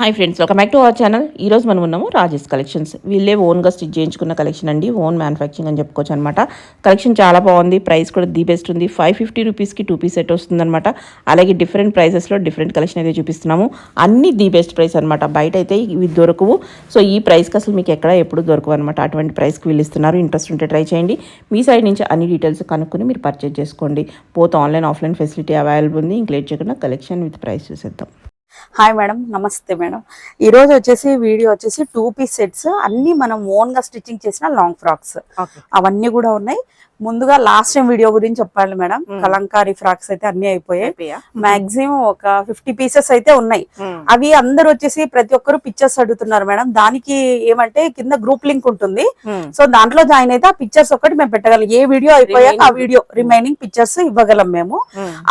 Hi friends, welcome back to our channel. ఈరోజు మనం ఉన్నాము రాజేష్ కలెక్షన్స్. వీళ్ళే ఓన్గా స్టిచ్ చేయించుకున్న కలెక్షన్ అండి, ఓన్ మ్యానుఫ్యాక్చరింగ్ అని చెప్పుకోవచ్చు అనమాట. కలెక్షన్ చాలా బాగుంది, ప్రైస్ కూడా ది బెస్ట్ ఉంది. 550 రూపీస్కి 2 పీస్ సెట్ వస్తుందన్నమాట. అలాగే డిఫరెంట్ ప్రైసెస్లో డిఫరెంట్ కలెక్షన్ అయితే చూపిస్తున్నాము. అన్ని ది బెస్ట్ ప్రైస్ అనమాట. బయట అయితే ఇవి దొరకవు. సో ఈ ప్రైస్కి అసలు మీకు ఎక్కడ ఎప్పుడు దొరకవు అనమాట. అటువంటి ప్రైస్కి వీళ్ళు ఇస్తున్నారు. ఇంట్రెస్ట్ ఉంటే ట్రై చేయండి. మీ సైడ్ నుంచి అన్ని డీటెయిల్స్ కనుక్కొని మీరు పర్చేజ్ చేసుకోండి. Both online offline facility available ఉంది. ఇంక్లేట్ చేయకుండా కలెక్షన్ విత్ ప్రైస్ చూసేద్దాం. హాయ్ మేడం, నమస్తే మేడం. ఈరోజు వచ్చేసి వీడియో వచ్చేసి 2 పీస్ సెట్స్ అన్ని మనం ఓన్ గా స్టిచ్చింగ్ చేసిన లాంగ్ ఫ్రాక్స్ అవన్నీ కూడా ఉన్నాయి. ముందుగా లాస్ట్ టైం వీడియో గురించి చెప్పాలి మేడం. కలంకారీ ఫ్రాక్స్ అయితే అన్ని అయిపోయాయి. మాక్సిమం ఒక 50 పీసెస్ అయితే ఉన్నాయి. అవి అందరు వచ్చేసి ప్రతి ఒక్కరు పిక్చర్స్ అడుగుతున్నారు మేడం. దానికి ఏమంటే కింద గ్రూప్ లింక్ ఉంటుంది. సో దాంట్లో జాయిన్ అయితే ఆ పిక్చర్స్ ఒకటి మేము పెట్టగలం. ఏ వీడియో అయిపోయాక ఆ వీడియో రిమైనింగ్ పిక్చర్స్ ఇవ్వగలం మేము.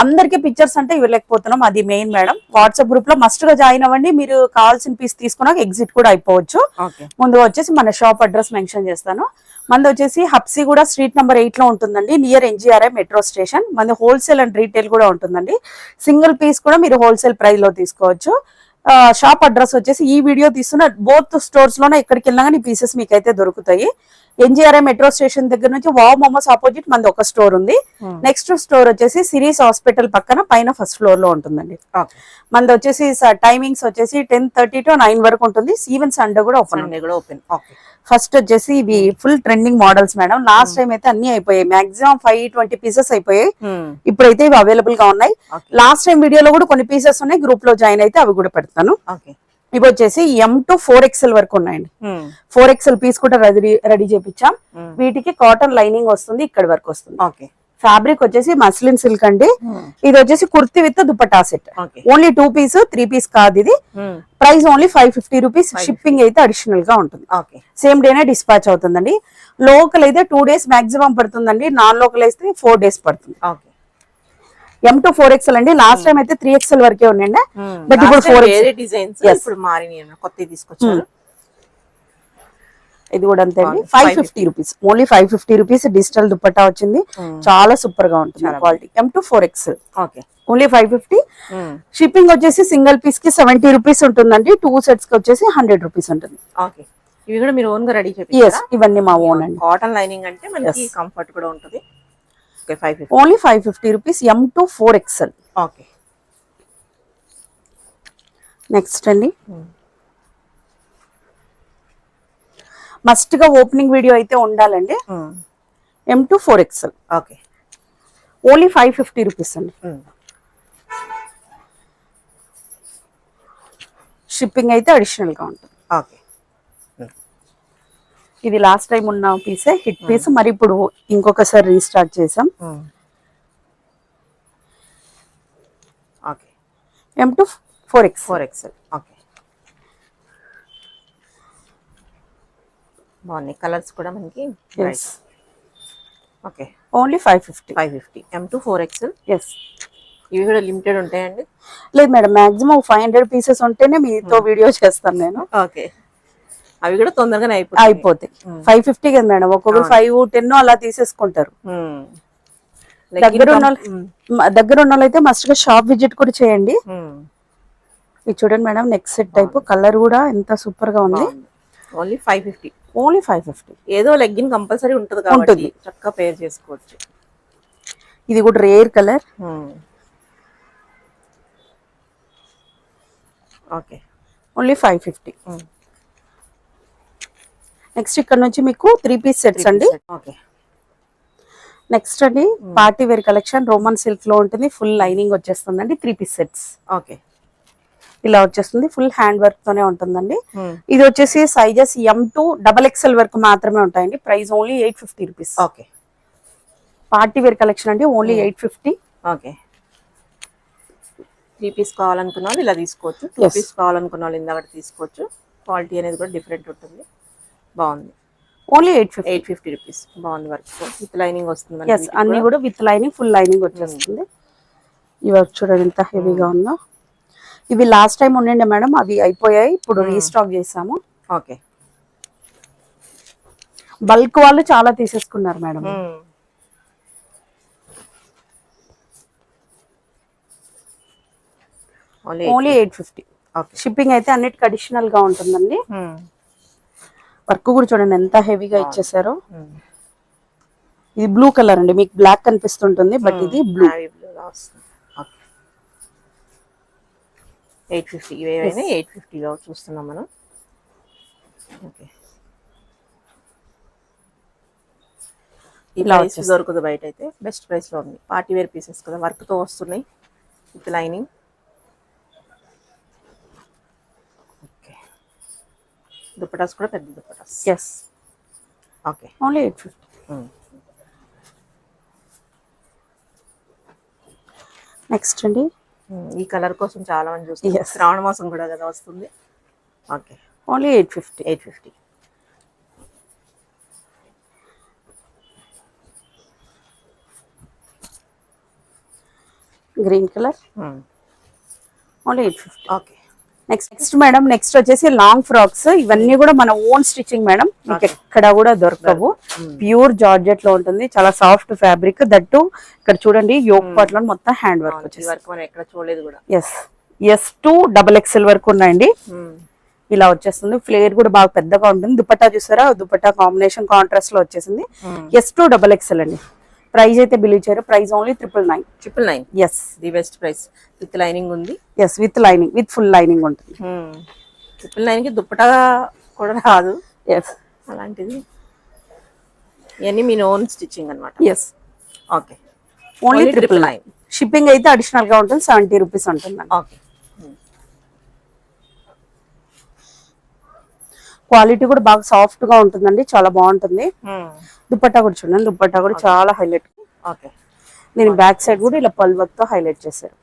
అందరికి పిక్చర్స్ అంటే ఇవ్వలేకపోతున్నాం, అది మెయిన్ మేడం. వాట్సాప్ గ్రూప్ లో మస్ట్ గా జాయిన్ అవ్వండి. మీరు కావాల్సిన పీస్ తీసుకున్నాక ఎగ్జిట్ కూడా అయిపోవచ్చు. ముందుగా వచ్చేసి మన షాప్ అడ్రస్ మెన్షన్ చేస్తాను. మనది వచ్చేసి హబ్సీ కూడా స్ట్రీట్ నెంబర్ 8 లో ఉంటుందండి, నియర్ NGRI మెట్రో స్టేషన్. మనది హోల్సేల్ అండ్ రీటైల్ కూడా ఉంటుందండి. సింగిల్ పీస్ కూడా మీరు హోల్సేల్ ప్రైస్ లో తీసుకోవచ్చు. షాప్ అడ్రస్ వచ్చేసి ఈ వీడియో తీస్తున్న బోత్ స్టోర్స్ లోనే ఎక్కడికి వెళ్ళినా కానీ పీసెస్ మీకు అయితే దొరుకుతాయి. NGRI మెట్రో స్టేషన్ దగ్గర నుంచి వావ్ మోమోస్ ఆపోజిట్ మనది ఒక స్టోర్ ఉంది. నెక్స్ట్ స్టోర్ వచ్చేసి సిరీస్ హాస్పిటల్ పక్కన పైన ఫస్ట్ ఫ్లోర్ లో ఉంటుందండి. మనది వచ్చేసి టైమింగ్స్ వచ్చేసి 10:30 to 9 వరకు ఉంటుంది. ఈవెన్ సండే కూడా ఓపెన్. ఫస్ట్ వచ్చేసి ఇవి full trending models madam. Last time అయితే అన్ని అయిపోయాయి. మాక్సిమం 520 పీసెస్ అయిపోయాయి. ఇప్పుడైతే ఇవి అవైలబుల్ గా ఉన్నాయి. లాస్ట్ టైం వీడియోలో కూడా కొన్ని పీసెస్ ఉన్నాయి. గ్రూప్ లో జాయిన్ అయితే అవి కూడా పెడతాను. ఇవి వచ్చేసి M to 4XL వరకు ఉన్నాయండి. 4XL పీస్ కూడా రెడీ చేపించాం. వీటికి కాటన్ లైనింగ్ వస్తుంది, ఇక్కడ వరకు వస్తుంది. ఫ్యాబ్రిక్ వచ్చేసి మస్లిన్ సిల్క్ అండి. ఇది వచ్చేసి kurti with dupatta set. Only 2 piece 3 piece కాదు ఇది. Price only 550 rupees. షిప్పింగ్ అయితే అడిషనల్ గా ఉంటుంది. సేమ్ డేనే డిస్పాచ్ అవుతుందండి. లోకల్ అయితే 2 days మాక్సిమం పడుతుందండి. నాన్ లోకల్ అయితే 4 days పడుతుంది. M to 4XL అండి. లాస్ట్ టైం అయితే 3XL వరకే ఉన్నాయండి. బట్ ఇప్పుడు 4XL ఇది కూడా అంతే అండి. 550 rupees, only 550 rupees. Digital dupatta వచ్చింది, చాలా సూపర్ గా ఉంటుంది quality. M to 4XL only 550. Shipping వచ్చేసి సింగిల్ పీస్ కి 70 రూపీస్ ఉంటుందండి. 2 సెట్స్ కి వచ్చేసి 100 రూపీస్ ఉంటుంది. ఇవి కూడా మీరు ఓన్ గా రెడీ చేయాలి. ఇవన్నీ మా ఓన్ అండి. కాటన్ లైనింగ్ అంటే మనకి కంఫర్ట్ కూడా ఉంటుంది. Only 550 rupees. M to 4XL. Next అండి, మస్ట్ గా ఓపెనింగ్ వీడియో అయితే ఉండాలండి. M to 4XL only 550 rupees అండి. షిప్పింగ్ అయితే అడిషనల్ గా ఉంటుంది. ఇది లాస్ట్ టైం ఉన్న పీసే, హిట్ పీస్. మరి ఇప్పుడు ఇంకొకసారి రీస్టార్ట్ చేసాం. M to 4XL. బాగున్నాయి కలర్స్ కూడా మనకి. ఓన్లీ 550. M to 4XL. ఇవి కూడా లిమిటెడ్ ఉంటాయండి? లేదు మేడం, మాక్సిమం 500 పీసెస్ ఉంటేనే మీతో వీడియో చేస్తాను నేను. అవి కూడా తొందరగానే అయిపోతాయి. 550 కదా మేడం. ఒక్కొక్కరు 5, 10 అలా తీసేసుకుంటారు. దగ్గర ఉన్న అయితే మస్ట్ గా షాప్ విజిట్ కూడా చేయండి. ఇది చూడండి madam, next set type. Colour కూడా ఎంత సూపర్ గా ఉంది. ఓన్లీ 550. ఓన్లీ 550. ఏదో లెగ్గిన్ కంపల్సరీ ఉంటుంది కాబట్టి చక్కగా పేర్ చేసుకోవచ్చు. ఇది కూడా రేర్ కలర్. ఓన్లీ 550. నెక్స్ట్ ఇక్కడ నుంచి మీకు 3 పీస్ సెట్స్ అండి. నెక్స్ట్ అండి, party wear collection. Roman silk లో ఉంటుంది. ఫుల్ లైనింగ్ వచ్చేస్తుందండి. 3 పీస్ సెట్స్ ఇలా వచ్చేస్తుంది. ఫుల్ హ్యాండ్ వర్క్ తోనే ఉంటుందండి. ఇది వచ్చేసి సైజెస్ M to XXL వరకు మాత్రమే ఉంటాయండి. Price only 850 rupees. Party wear collection అండి. ఓన్లీ 850. 3 పీస్ కావాలనుకున్న వాళ్ళు ఇలా తీసుకోవచ్చు. 2 పీస్ కావాలనుకున్న వాళ్ళు ఇందాక తీసుకోవచ్చు. క్వాలిటీ అనేది కూడా డిఫరెంట్ ఉంటుంది. బాగుంది. Only 850 rupees. బాగుంది వర్క్ విత్ లైనింగ్ వస్తుంది. అన్ని కూడా విత్ లైనింగ్, ఫుల్ లైనింగ్ వచ్చేస్తుంది. ఈ వర్క్ చూడండి ఎంత హెవీగా ఉందో. ఇవి లాస్ట్ టైం ఉండండి మేడం, అవి అయిపోయాయి. ఇప్పుడు రీస్టాక్ చేసాము. బల్క్ వాళ్ళు చాలా తీసేసుకున్నారు మేడం. ఓన్లీ 850. ఓకే. షిప్పింగ్ అయితే అన్నిటికి అడిషనల్ గా ఉంటుందండి. వర్క్ కూడా చూడండి ఎంత హెవీగా ఇచ్చేసారో. ఇది బ్లూ కలర్ అండి, మీకు బ్లాక్ కనిపిస్తుంటుంది బట్ ఇది బ్లూ. బ్లూగా వస్తుంది. ఓకే. 850 ఇవేవైనా 850లో చూస్తున్నాం మనం. ఓకే. ఈ ప్రైస్ దొరకదు బయట అయితే, బెస్ట్ ప్రైస్లో ఉంది. పార్టీ వేర్ పీసెస్ కదా, వర్క్తో వస్తున్నాయి విత్ లైనింగ్. ఓకే. దుప్పటాస్ కూడా పెద్ద dupattas. Yes. Okay. Only 850. Next అండి, ఈ కలర్ కోసం చాలా మంది చూస్తారు. శ్రావణ మాసం కూడా కదా వస్తుంది. Okay. Only 850. 850. Green colour only 850. Okay. Next madam, next వచ్చేసి లాంగ్ ఫ్రాక్స్. ఇవన్నీ కూడా మన ఓన్ స్టిచ్చింగ్ మేడం, మీకు ఎక్కడ కూడా దొరకవు. ప్యూర్ జార్జెట్ లో ఉంటుంది, చాలా సాఫ్ట్ ఫ్యాబ్రిక్. దట్టు ఇక్కడ చూడండి యోక్ పార్ట్ లో మొత్తం హ్యాండ్ వర్క్ వచ్చేసి. వర్క్ మనం ఎక్కడ చూడలేదు కూడా. ఎస్ టు XXL వరకు ఉన్నాయండి. ఇలా వచ్చేస్తుంది. ఫ్లేర్ కూడా బాగా పెద్దగా ఉంటుంది. దుపట్టా చూసారా, దుపట్టా కాంబినేషన్ కాంట్రాస్ట్ లో వచ్చేసింది. S2 XXL అండి. ప్రైస్ అయితే బిల్ ఇచ్చారు. Price only 999. 999. Yes. The best price. With lining ఉంది. Yes, with lining, with full lining ఉంటుంది. 999 కి దుప్పటా కూడా రాదు. ఎస్. అలాంటిది ఇవన్నీ మీ ఓన్ స్టిచ్చింగ్ అనమాట. ఎస్. ఓకే. ఓన్లీ 999. షిప్పింగ్ అయితే అడిషనల్ గా ఉంటుంది, 70 రూపీస్ ఉంటుంది. ఓకే. క్వాలిటీ కూడా బాగా సాఫ్ట్ గా ఉంటుందండి, చాలా బాగుంటుంది. దుపట్టా కూడా చూడండి, దుపట్టా కూడా చాలా హైలైట్. ఓకే. దీని బ్యాక్ సైడ్ కూడా ఇలా పల్ వర్క్ తో హైలైట్ చేశారు.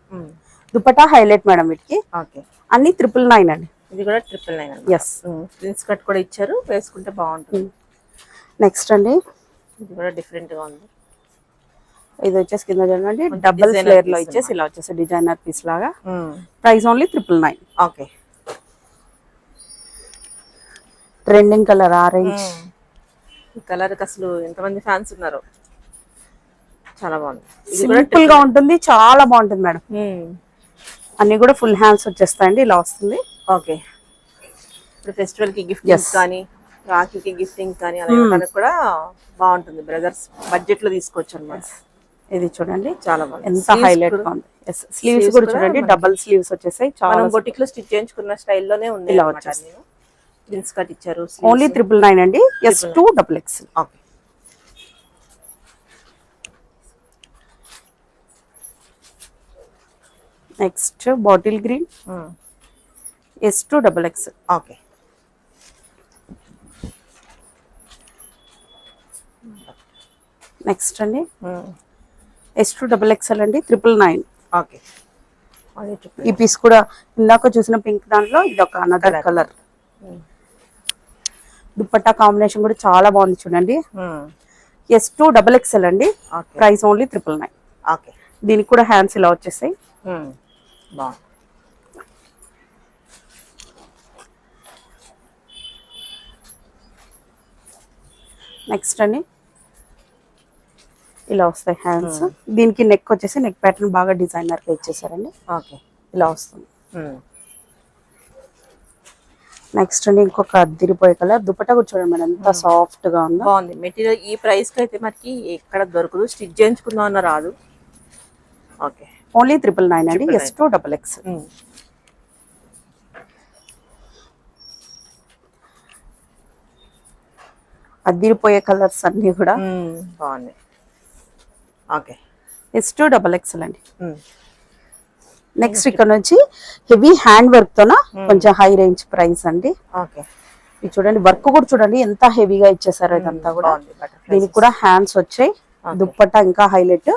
దుపట్టా హైలైట్ మేడం వీటికి. ఓకే. అన్ని 999 అండి. ఇది కూడా 999. ఎస్. ప్రిన్స్ కట్ కూడా ఇచ్చారు, వేసుకుంటే బాగుంటుంది. నెక్స్ట్ అండి, ఇది కూడా డిఫరెంట్ గా ఉంది. ఇది వచ్చేసి కింద చూడండి డబుల్ ఫ్లేర్ లో ఇచ్చేసి ఇలా వచ్చేసి డిజైనర్ పీస్ లాగా. Price only 999. Okay. Trending colour orange. ఈ కలర్ కి అసలు ఎంతమంది ఫ్యాన్స్ ఉన్నారు. చాలా బాగుంది. సింపుల్ గా ఉంటుంది, చాలా బాగుంటుంది మేడం. అన్ని కూడా ఫుల్ హ్యాండ్స్ వచ్చేస్తాయండి, ఇలా వస్తుంది. ఓకే. ఇప్పుడు ఫెస్టివల్ కి గిఫ్టింగ్ కానీ, రాఖీకి గిఫ్టింగ్ కానీ అలా ఇవ్వడానికి కూడా బాగుంటుంది. బ్రదర్స్ బడ్జెట్ లో తీసుకోవచ్చు అన్నమాట. ఇది చూడండి చాలా బాగుంది, ఎంత హైలైట్ గా ఉంది. స్లీవ్స్ కూడా చూడండి, డబుల్ స్లీవ్స్ వచ్చేసాయి. చాలా బొటిక్ లో స్టిచ్ చేయించుకున్న స్టైల్లోనే ఉంది. ఇలా వచ్చేసి ప్రిన్స్ కట్ ఇచ్చారు. ఓన్లీ 999 అండి. S2 XXL. Okay. Next bottle green, S2 XXL. Okay. Next అండి, S2 XXL అండి, 999. ఓకే. ఈ పీస్ కూడా ఇందాక చూసిన పింక్ దాంట్లో ఇది ఒక అనదర్ కలర్. దుపట్టా కాంబినేషన్ కూడా చాలా బాగుంది చూడండి. S2 XXL అండి. Price only 999. ఓకే. దీనికి కూడా హ్యాండ్స్ ఇలా వచ్చేసాయి. బాగుంది. నెక్స్ట్ అండి, ఇలా వస్తాయి హ్యాండ్స్. దీనికి నెక్ వచ్చేసి నెక్ ప్యాటర్న్ బాగా డిజైనర్ గా ఇచ్చేసారండి. ఓకే. ఇలా వస్తుంది. నెక్స్ట్ అండి, ఇంకొక అద్దిరిపోయే కలర్. దుపట్టా కూడా చూడండి మేడం ఎంత సాఫ్ట్ గా ఉందో. బాగుంది మెటీరియల్. ఈ ప్రైస్ కి అయితే మనకి ఎక్కడ దొరకదు, స్టిచ్ చేయించుకుందాం అన్న రాదు. ఓకే. ఓన్లీ 999 అండి. S2 XXL. అద్దిరిపోయే కలర్స్ అన్ని కూడా బాగుంది. ఓకే. S2 XXL అండి. నెక్స్ట్ ఇక్కడ నుంచి హెవీ హ్యాండ్ వర్క్ తోన కొంచెం హై రేంజ్ ప్రైస్ అండి. ఓకే. ఇది చూడండి, వర్క్ కూడా చూడండి ఎంత హెవీగా ఇచ్చేసారు. ఇదంతా కూడా దీనికి కూడా హ్యాండ్స్ వచ్చాయి. దుప్పట్టా ఇంకా హైలైట్.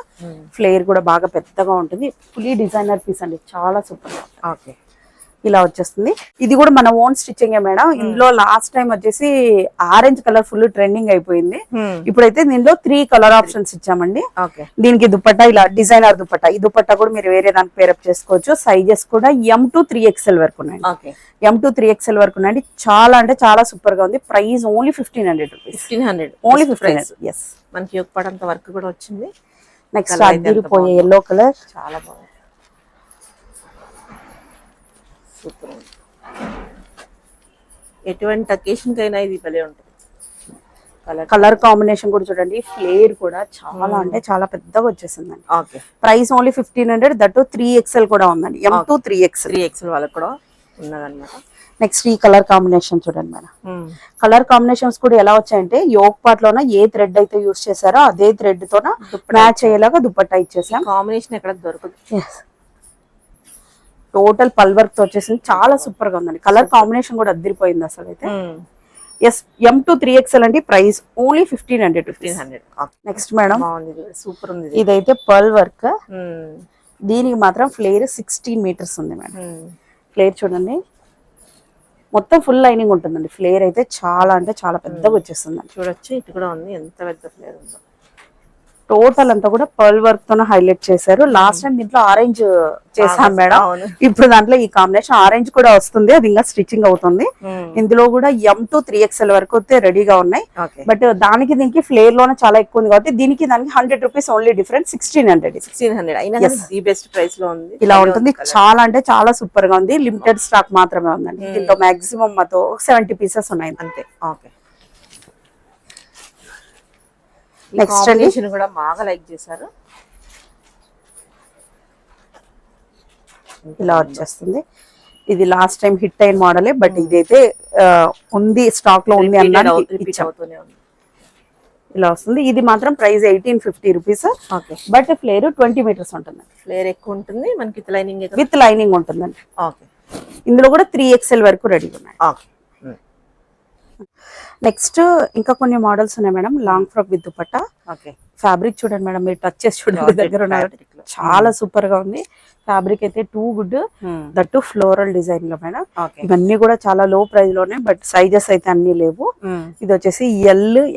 ఫ్లేర్ కూడా బాగా పెద్దగా ఉంటుంది. ఫుల్లీ డిజైనర్ పీస్ అండి, చాలా సూపర్. ఓకే. ఇలా వచ్చేస్తుంది. ఇది కూడా మన ఓన్ స్టిచ్చింగ్ మేడం. ఇందులో లాస్ట్ టైం వచ్చేసి ఆరెంజ్ కలర్ ఫుల్ ట్రెండింగ్ అయిపోయింది. ఇప్పుడైతే దీనిలో 3 కలర్ ఆప్షన్స్ ఇచ్చామండి. దీనికి దుపట్టా ఇలా డిజైనర్ దుపట్టా. ఈ దుపట్టా కూడా మీరు వేరే దానికి పేరప్ చేసుకోవచ్చు. సైజెస్ కూడా M to 3XL వరకు ఉన్నాయి. M to 3XL వరకు ఉన్నాయండి. చాలా అంటే చాలా సూపర్ గా ఉంది. Price only 1500 rupees. 1500 only 1500. Yes. మనకి ఉపడంత వర్క్ కూడా వచ్చింది. నెక్స్ట్ అదిరిపోయే yellow కలర్, చాలా బాగుంది. సూపర్ ఉంది. ఎటువంటి అకేషన్ కైనా ఇది భలే ఉంటుంది. కలర్ కాంబినేషన్ కూడా చూడండి, ఫ్లేర్ కూడా చాలా అంటే చాలా పెద్దగా వచ్చేసిందండి. Okay, price only 1500, that 3XL కూడా ఉందండి. M2 3XL 3XL వాళ్ళకి కూడా ఉన్నదన్నమాట. నెక్స్ట్ ఈ కలర్ కాంబినేషన్ చూడండి మేడం. కలర్ కాంబినేషన్స్ కూడా ఎలా వచ్చాయంటే యోక్ పార్ట్ లోన ఏ థ్రెడ్ అయితే యూస్ చేశారో అదే థ్రెడ్ తోన మ్యాచ్ అయ్యేలాగా దుపట్టా ఇచ్చేసాం. కాంబినేషన్ ఎక్కడ దొరకదు. టోటల్ పల్ వర్క్ తో వచ్చేసింది, చాలా సూపర్ గా ఉందండి. కలర్ కాంబినేషన్ కూడా అద్దరిపోయింది అసలు అయితే. ఎస్, M2 3XL అండి. Price only 1500. 1500. Next madam, super ఉంది. ఇదైతే పర్ల్ వర్క్. దీనికి మాత్రం ఫ్లేర్ 16 మీటర్స్ ఉంది మేడం. ఫ్లేర్ చూడండి, మొత్తం ఫుల్ లైనింగ్ ఉంటుందండి. ఫ్లేర్ అయితే చాలా అంటే చాలా పెద్దగా వచ్చేస్తుంది. చూడొచ్చు, ఇటు కూడా ఉంది, ఎంత పెద్ద ఫ్లేర్ ఉందో. టోటల్ అంతా కూడా పర్ల్ వర్క్ తో హైలైట్ చేశారు. లాస్ట్ టైం దీంట్లో ఆరెంజ్ చేసాం మేడం, ఇప్పుడు దాంట్లో ఈ కాంబినేషన్ ఆరెంజ్ కూడా వస్తుంది, అది ఇంకా స్టిచ్చింగ్ అవుతుంది. ఇందులో కూడా M2 3XL వరకు అయితే రెడీగా ఉన్నాయి. బట్ దానికి దీనికి ఫ్లేర్ లోనే చాలా ఎక్కువ ఉంది కాబట్టి దీనికి దానికి 100 రూపీస్ ఓన్లీ డిఫరెన్స్. 1600 అయినా ది బెస్ట్ ప్రైస్ లో ఉంది. ఇలా ఉంటుంది, చాలా అంటే చాలా సూపర్ గా ఉంది. లిమిటెడ్ స్టాక్ మాత్రమే ఉందండి. దీంట్లో మాక్సిమం మాతో 70 పీసెస్ ఉన్నాయి అంతే. ఓకే, నెక్స్ట్ అండి కూడా బాగా లైక్ చేశారు. ఇలా వచ్చేస్తుంది. ఇది లాస్ట్ టైం హిట్ అయిన మోడలే, బట్ ఇదైతే ఉంది, స్టాక్ లో ఉంది అన్నాడు. ఇలా వస్తుంది. ఇది మాత్రం price 1850 rupees. But flare 20 metres ఉంటుంది. ఫ్లేర్ ఎక్కువ ఉంటుంది మనకి, విత్ లైనింగ్ ఉంటుందండి. ఓకే, ఇందులో కూడా 3XL వరకు రెడీ ఉన్నాయి. ఓకే, నెక్స్ట్ ఇంకా కొన్ని మోడల్స్ ఉన్నాయి madam. Long frock with dupatta. Okay, fabric చూడండి మేడం, మీరు టచ్ చేసి చూడండి, దగ్గర ఉన్నారు, చాలా సూపర్ గా ఉంది. ఫ్యాబ్రిక్ అయితే too good, that floral design లో మేడం. ఇవన్నీ కూడా చాలా లో ప్రైస్ లోనే, బట్ సైజెస్ అయితే అన్ని లేవు. ఇది వచ్చేసి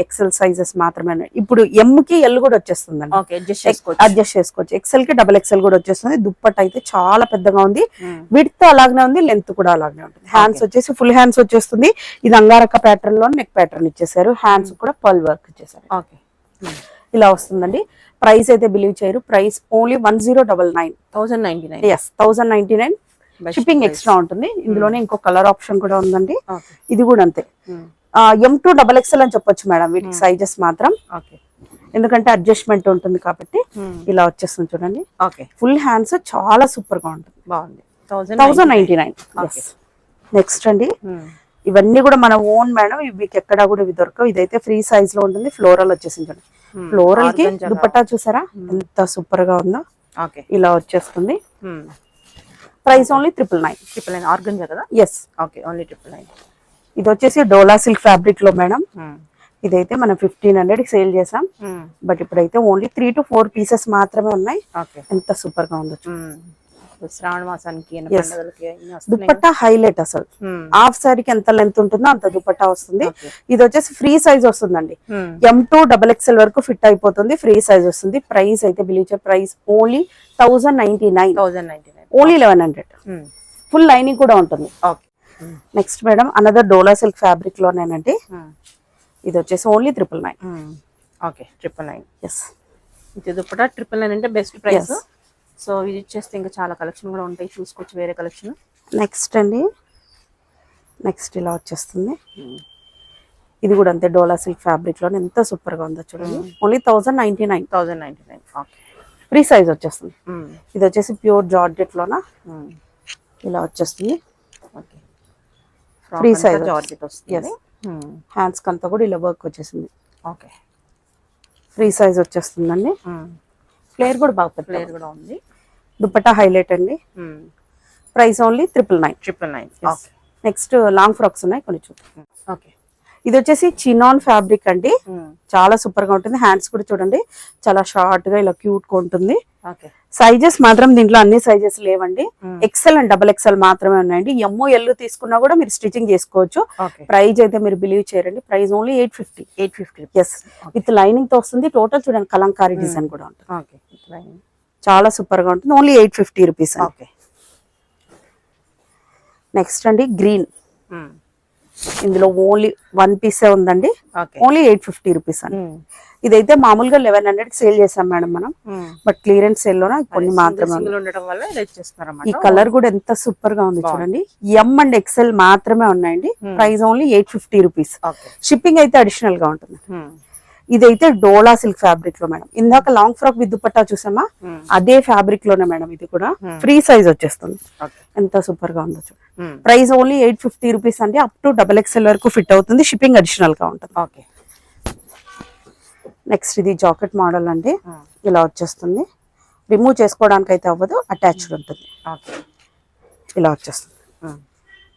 XL సైజెస్ మాత్రమే. ఇప్పుడు M కి L కూడా వచ్చేస్తుందండి, అడ్జస్ట్ చేసుకోవచ్చు. XL కి XXL కూడా వచ్చేస్తుంది. దుప్పట్ట అయితే చాలా పెద్దగా ఉంది, విడ్త్ అలాగనే ఉంది, లెంత్ కూడా అలాగనే ఉంటుంది. హ్యాండ్స్ వచ్చేసి ఫుల్ హ్యాండ్స్ వచ్చేస్తుంది. ఇది అంగారక ప్యాటర్న్ లో నెక్ ప్యాటర్న్ ఇచ్చేసారు. హ్యాండ్స్ కూడా పర్ల్ వర్క్ ఇచ్చేసారు. ఓకే, ఇలా వస్తుందండి. ప్రైస్ అయితే బిలీవ్ చేయరు, ప్రైస్ ఓన్లీ 1099. 1099. షిప్పింగ్ ఎక్స్ట్రా ఉంటుంది. ఇందులోనే ఇంకో కలర్ ఆప్షన్ కూడా ఉందండి, ఇది కూడా అంతే. M2 XXL అని చెప్పొచ్చు మేడం వీటికి సైజెస్ మాత్రం, ఎందుకంటే అడ్జస్ట్మెంట్ ఉంటుంది కాబట్టి. ఇలా వచ్చేస్తుంది చూడండి. ఫుల్ హ్యాండ్స్ చాలా సూపర్ గా ఉంటుంది, బాగుంది. 1099. నెక్స్ట్ అండి, ఇవన్నీ కూడా మన ఓన్ మేడం, మీకు ఎక్కడా కూడా ఇవి దొరకవు. ఇదైతే ఫ్రీ సైజ్ లో ఉంటుంది. ఫ్లోరల్ వచ్చేసింది చూడండి. ఫ్లోరల్ కి దుపట్టా చూసారా ఎంత సూపర్ గా ఉందో. ఇలా వచ్చేస్తుంది. Price only 999. ఆర్గంజా కదా? Yes, okay, only 999. ఇది వచ్చేసి డోలా సిల్క్ ఫ్యాబ్రిక్ లో మేడం. ఇదైతే మనం 1500 సేల్ చేసాం, బట్ ఇప్పుడైతే ఓన్లీ 3 to 4 పీసెస్ మాత్రమే ఉన్నాయి. ఎంత సూపర్ గా ఉండొచ్చు. శ్రావణ మాసానికి దుపట్టా హైలైట్ అసలు. హాఫ్ సారీకి ఎంత లెంత్ ఉంటుందో అంత దుపట్టా వస్తుంది. ఇది వచ్చేసి ఫ్రీ సైజ్ వస్తుందండి. M2 XXL వరకు ఫిట్ అయిపోతుంది, ఫ్రీ సైజ్ వస్తుంది. ప్రైస్ అయితే believe price only 1099. Only 1100. Full lining కూడా ఉంటుంది. నెక్స్ట్ మేడం, అనదర్ డోలా సిల్క్ ఫ్యాబ్రిక్ లోనేనండి. ఇది వచ్చేసి ఓన్లీ 999. ఓకే, 999. ఎస్, ఇది దుపట్టా 999 అంటే బెస్ట్ ప్రైస్. సో ఇది ఇచ్చేస్తే ఇంకా చాలా కలెక్షన్ కూడా ఉంటాయి, చూసుకోవచ్చు వేరే కలెక్షన్. నెక్స్ట్ అండి, నెక్స్ట్ ఇలా వచ్చేస్తుంది. ఇది కూడా అంతే, డోలా సిల్క్ ఫ్యాబ్రిక్ లో ఎంత సూపర్ గా ఉందో చూడండి. ఓన్లీ 1099. ఓకే, ఫ్రీ సైజ్ వచ్చేస్తుంది. ఇది వచ్చేసి ప్యూర్ జార్జెట్ లోన ఇలా వచ్చేస్తుంది. ఓకే, ఫ్రీ సైజ్ జార్జెట్ వస్తుంది. హ్యాండ్స్ కంతా కూడా ఇలా వర్క్ వచ్చేసింది. ఓకే, ఫ్రీ సైజ్ వచ్చేస్తుందండి. ఫ్లేర్ కూడా బాగా ఫ్లేర్ కూడా ఉంది. దుపట్టా హైలైట్ అండి. Price only 999. Next long frocks ఉన్నాయి కొన్ని చూద్దాం. ఓకే, ఇది వచ్చేసి చినాన్ ఫ్యాబ్రిక్ అండి, చాలా సూపర్ గా ఉంటుంది. హ్యాండ్స్ కూడా చూడండి చాలా షార్ట్ గా ఇలా క్యూట్ గా ఉంటుంది. సైజెస్ మాత్రం దీంట్లో అన్ని సైజెస్ లేవండి. XL అండ్ XXL మాత్రమే ఉన్నాయండి. ML తీసుకున్నా కూడా మీరు స్టిచింగ్ చేసుకోవచ్చు. ప్రైస్ అయితే మీరు బిలీవ్ చేయరండి, price only 850. Yes, with lining తో వస్తుంది. టోటల్ చూడండి కలంకారీ డిజైన్ కూడా ఉంటుంది. చాలా సూపర్ గా ఉంటుంది. Only 850 rupees. నెక్స్ట్ అండి, గ్రీన్. ఇందులో ఓన్లీ 1 పీసే ఉందండి, ఓకే ఓన్లీ 850 రూపీస్ అండి. ఇదైతే మామూలుగా 1100 సేల్ చేసాం మేడం మనం, బట్ క్లియరెన్స్ సేల్ లోన కొన్ని మాత్రమే. సింగిల్ ఉండడం వల్ల ఇలా ఇచ్చేస్తున్నారు ఈ అన్నమాట. కలర్ కూడా ఎంత సూపర్ గా ఉంది చూడండి. ఎం అండ్ ఎక్సెల్ మాత్రమే ఉన్నాయండి. Price only 850 rupees. Okay shipping అయితే అడిషనల్ గా ఉంటుంది. ఇదైతే డోలా సిల్క్ ఫ్యాబ్రిక్ లో మేడం. ఇందాక లాంగ్ ఫ్రాక్ విత్ దుపట్టా చూసామా, అదే ఫ్యాబ్రిక్ లోనే మేడం. ఇది కూడా ఫ్రీ సైజ్ వచ్చేస్తుంది. ఎంత సూపర్ గా ఉందో చూడండి. ప్రైస్ ఓన్లీ 850 రూపీస్ అండి. అప్ టు XXL వరకు ఫిట్ అవుతుంది. షిప్పింగ్ అడిషనల్ గా ఉంటుంది. ఓకే నెక్స్ట్ ఇది జాకెట్ మోడల్ అండి. ఇలా వచ్చేస్తుంది. రిమూవ్ చేసుకోవడానికి అయితే అవ్వదు, అటాచ్డ్ ఉంటుంది. ఓకే ఇలా వచ్చేస్తుంది.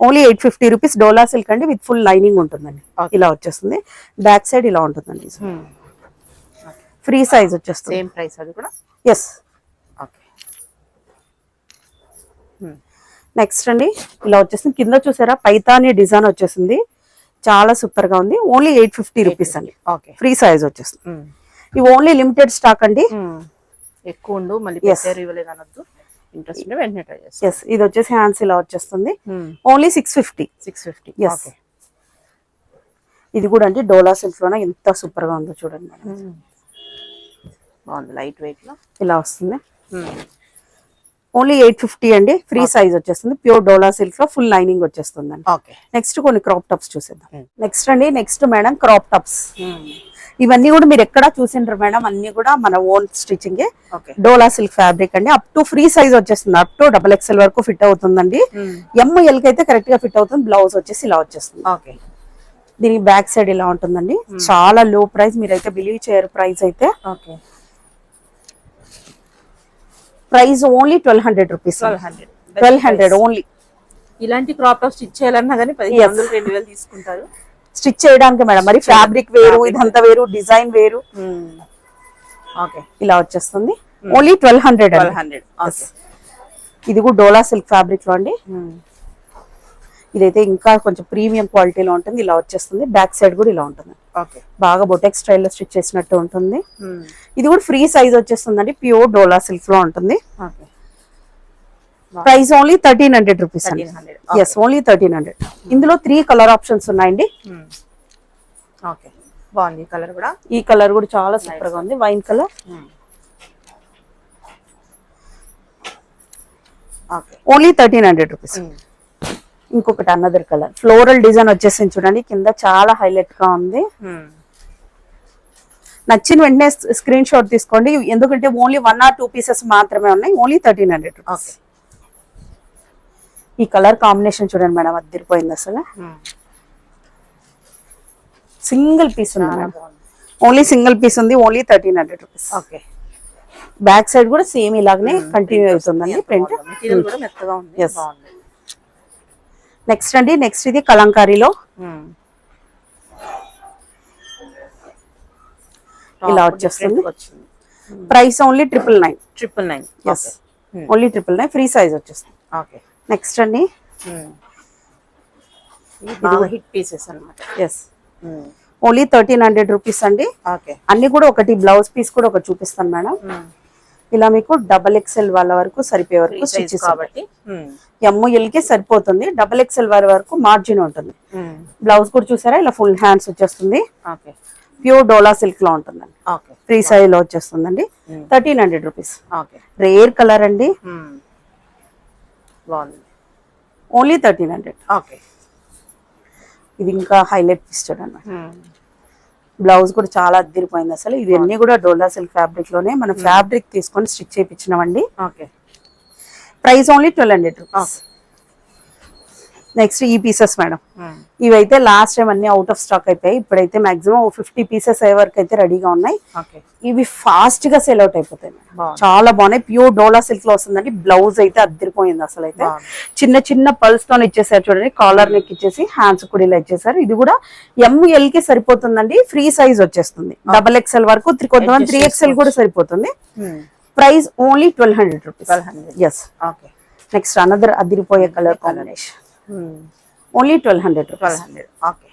Only 850 rupees. డోలా సిల్క్ అండి, విత్ ఫుల్ లైనింగ్ ఉంటుందండి. ఇలా వచ్చేస్తుంది. బ్యాక్ సైడ్ ఇలా ఉంటుందండి. ఫ్రీ సైజ్ వచ్చేస్తుంది. సేమ్ ప్రైస్ అది కూడా. ఎస్. ఓకే నెక్స్ట్ అండి ఇలా వచ్చేసింది. కింద చూసారా పైతాని డిజైన్ వచ్చేసింది. చాలా సూపర్ గా ఉంది. ఓన్లీ 850 రూపీస్ అండి. ఓకే ఫ్రీ సైజ్ వచ్చేస్తుంది. ఇవి ఓన్లీ లిమిటెడ్ స్టాక్ అండి. ఎక్కువ ఉండు మళ్ళీ ఇవ్వలేదు అనొద్దు. ఇంట్రెస్ట్ ఉంటే వెంటనే ట్రై చేస్తాను. ఎస్. ఇది వచ్చేసి హ్యాండ్స్ ఇలా వచ్చేస్తుంది. ఓన్లీ 650. ఎస్. ఇది కూడా అంటే డోలా సిల్క్ లోన ఎంత సూపర్ గా ఉందో చూడండి మేడం. బాగుంది, లైట్ వెయిట్ లో ఇలా వస్తుంది. ఓన్లీ 850 అండి. ఫ్రీ సైజ్ వచ్చేస్తుంది. ప్యూర్ డోలా సిల్క్ లో ఫుల్ లైనింగ్ వచ్చేస్తుంది అండి. ఓకే నెక్స్ట్ కొన్ని క్రాప్ టాప్స్ చూసేద్దాం. నెక్స్ట్ అండి, నెక్స్ట్ మేడం క్రాప్ టాప్స్. ఇవన్నీ కూడా మీరు ఎక్కడా చూసిండ్రు మేడం, అన్ని కూడా మన ఓన్ స్టిచ్చింగ్. డోలా సిల్క్ ఫ్యాబ్రిక్ అండి. అప్ టు ఫ్రీ సైజ్ వచ్చేస్తుంది. అప్ టు XXL వరకు ఫిట్ అవుతుందండి. ML కి అయితే కరెక్ట్ గా ఫిట్ అవుతుంది. బ్లౌజ్ వచ్చేసి ఇలా వచ్చేస్తుంది. ఓకే దీనికి బ్యాక్ సైడ్ ఇలా ఉంటుందండి. చాలా లో ప్రైస్, మీరైతే బిలీవ్ చేయరు ప్రైస్ అయితే. Okay price only 1200 rupees. 1200 only. ఇలాంటి క్రాప్ టాప్ స్టిచ్ చేయాలన్నా కానీ 1500-2000 తీసుకుంటారు స్టిచ్ చేయడానికి మేడం. మరి ఫ్యాబ్రిక్ వేరు, ఇదంతా వేరు, డిజైన్ వేరు. ఓకే ఇలా వచ్చేస్తుంది. ఓన్లీ 1200. ఇది కూడా డోలా సిల్క్ ఫ్యాబ్రిక్ లో అండి. ఇదైతే ఇంకా కొంచెం ప్రీమియం క్వాలిటీలో ఉంటుంది. ఇలా వచ్చేస్తుంది. బ్యాక్ సైడ్ కూడా ఇలా ఉంటుంది. ఓకే బాగా బొటెక్ స్టైల్లో స్టిచ్ చేసినట్టు ఉంటుంది. ఇది కూడా ఫ్రీ సైజ్ వచ్చేస్తుందండి. ప్యూర్ డోలా సిల్క్ లో ఉంటుంది. ఓకే ప్రైస్ ఓన్లీ 1300 రూపీస్ అండి. Yes, only 1300. ఇందులో 3 కలర్ ఆప్షన్స్ ఉన్నాయండి. ఓకే బాగుంది కలర్ కూడా. ఈ కలర్ కూడా చాలా సూపర్ గా ఉంది. Wine colour. Okay only 1300 rupees. ఇంకొకటి అనదర్ కలర్ ఫ్లోరల్ డిజైన్ వచ్చేసింది చూడండి. కింద చాలా హైలైట్ గా ఉంది. నచ్చిన వెంటనే స్క్రీన్ షాట్ తీసుకోండి. ఎందుకంటే ఓన్లీ 1 or 2 పీసెస్ మాత్రమే ఉన్నాయి. Only 1300 rupees. ఈ కలర్ కాంబినేషన్ చూడండి మేడం, అదిరిపోయింది అసలు. సింగిల్ పీస్ ఉంది. ఓన్లీ సింగిల్ పీస్ ఉంది. Only 1300 rupees. Okay back side కూడా సేమ్ ఇలాగనే కంటిన్యూ అవుతుందండి ప్రింట్. నెక్స్ట్ అండి, నెక్స్ట్ ఇది కలంకారీలో ఇలా వచ్చేస్తుంది. Price only 999. Only 999. Free size వచ్చేస్తుంది. ఓకే నెక్స్ట్ అండి, హిట్ పీసెస్ అన్నమాట. ఎస్, ఓన్లీ 1300 రూపీస్ అండి. ఓకే అన్ని కూడా ఒకటి బ్లౌజ్ పీస్ కూడా ఒకటి చూపిస్తాను మేడం. ఇలా మీకు XXL వాళ్ళ వరకు సరిపోయే వరకు స్టిచెస్ కాబట్టి ML కి సరిపోతుంది. XXL వారి వరకు మార్జిన్ ఉంటుంది. బ్లౌజ్ కూడా చూసారా ఇలా ఫుల్ హ్యాండ్స్ వచ్చేస్తుంది. ఓకే ప్యూర్ డోలా సిల్క్ లో ఉంటుందండి. ఓకే ఫ్రీ సైజ్ లో వచ్చేస్తుందండి. 1300 రూపీస్. ఓకే రేర్ కలర్ అండి. బాగుంది. ఓన్లీ 1300. ఓకే ఇది ఇంకా హైలైట్ పీస్ చూడండి. బ్లౌజ్ కూడా చాలా అద్దరిపోయింది అసలు. ఇవన్నీ కూడా డోలా సిల్క్ ఫ్యాబ్రిక్ లోనే మనం ఫ్యాబ్రిక్ తీసుకొని స్టిచ్ చేయించినామండి. Okay price only 1200 rupees. Next ఈ పీసెస్ మేడం. ఇవైతే లాస్ట్ టైం అన్ని అవుట్ ఆఫ్ స్టాక్ అయిపోయాయి. ఇప్పుడైతే మాక్సిమం 50 పీసెస్ అయ్యే వరకు అయితే రెడీగా ఉన్నాయి. ఇవి ఫాస్ట్ గా సేల్ అవుట్ అయిపోతాయి. చాలా బాగున్నాయి. ప్యూర్ డోలా సిల్క్ లో వస్తుందండి. బ్లౌజ్ అయితే అద్దరిపోయింది అసలు. అయితే చిన్న చిన్న పల్స్ తో ఇచ్చేసారు చూడండి. కాలర్ నెక్ ఇచ్చేసి హ్యాండ్స్ కూడా ఇలా ఇచ్చేసారు. ఇది కూడా ML కి సరిపోతుందండి. ఫ్రీ సైజ్ వచ్చేస్తుంది. XXL వరకు, కొంతమంది 3XL కూడా సరిపోతుంది. Price only 1200 rupees. Yes. Next another అదిరిపోయే colour combination. Only 1200 rupees. Okay